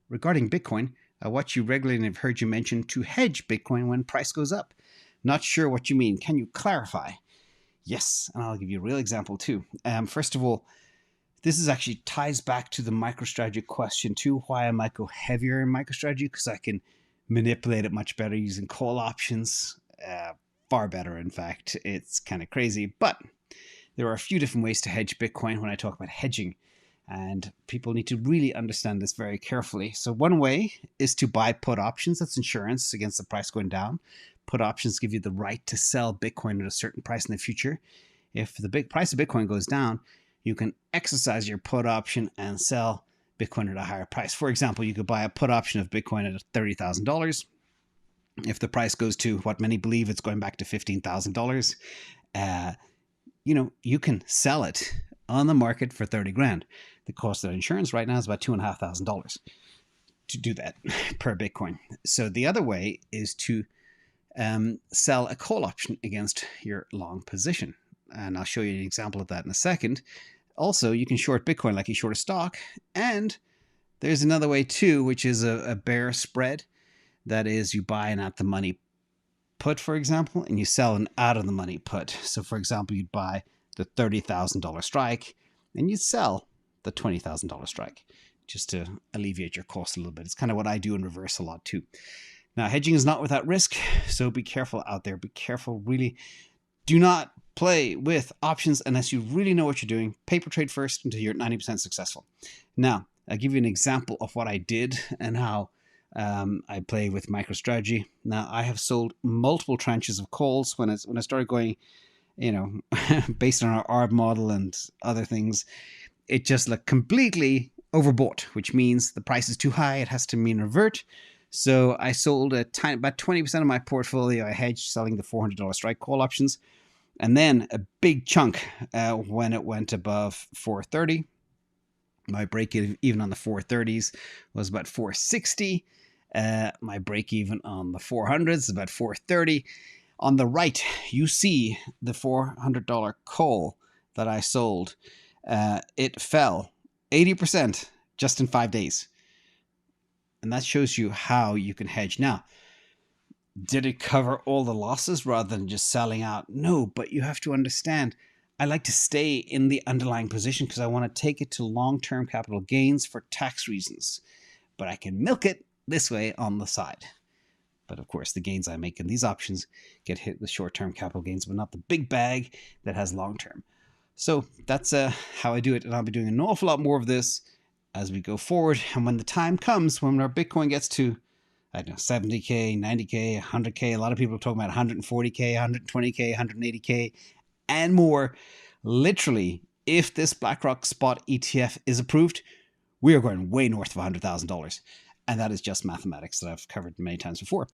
regarding Bitcoin, I watch you regularly and have heard you mention to hedge Bitcoin when price goes up. Not sure what you mean. Can you clarify? Yes, and I'll give you a real example too. First of all, this is actually ties back to the MicroStrategy question too. Why I might go heavier in MicroStrategy, because I can manipulate it much better using call options. Far better, in fact. It's kind of crazy, but there are a few different ways to hedge Bitcoin when I talk about hedging. And people need to really understand this very carefully. So one way is to buy put options. That's insurance against the price going down. Put options give you the right to sell Bitcoin at a certain price in the future. If the big price of Bitcoin goes down, you can exercise your put option and sell Bitcoin at a higher price. For example, you could buy a put option of Bitcoin at $30,000. If the price goes to what many believe it's going back to $15,000, you can sell it on the market for 30 grand. The cost of insurance right now is about $2,500 to do that per Bitcoin. So the other way is to sell a call option against your long position. And I'll show you an example of that in a second. Also, you can short Bitcoin like you short a stock. And there's another way too, which is a bear spread. That is, you buy an at the money put, for example, and you sell an out of the money put. So for example, you'd buy the $30,000 strike and you'd sell the $20,000 strike, just to alleviate your cost a little bit. It's kind of what I do in reverse a lot too. Now, hedging is not without risk, so be careful out there. Be careful, really. Do not play with options unless you really know what you're doing. Paper trade first until you're 90% successful. Now, I'll give you an example of what I did and how I play with MicroStrategy. Now, I have sold multiple tranches of calls when I started going, based on our ARB model and other things. It just looked completely overbought, which means the price is too high. It has to mean revert. So I sold about 20% of my portfolio. I hedged selling the $400 strike call options. And then a big chunk when it went above 430. My break even on the 430s was about 460. My break even on the 400s is about 430. On the right, you see the $400 call that I sold. It fell 80% just in 5 days. And that shows you how you can hedge. Now, did it cover all the losses rather than just selling out? No, but you have to understand, I like to stay in the underlying position because I want to take it to long-term capital gains for tax reasons. But I can milk it this way on the side. But of course, the gains I make in these options get hit with short-term capital gains, but not the big bag that has long-term. So that's how I do it. And I'll be doing an awful lot more of this as we go forward. And when the time comes, when our Bitcoin gets to, I don't know, 70K, 90K, 100K, a lot of people are talking about 140K, 120K, 180K, and more. Literally, if this BlackRock spot ETF is approved, we are going way north of $100,000. And that is just mathematics that I've covered many times before.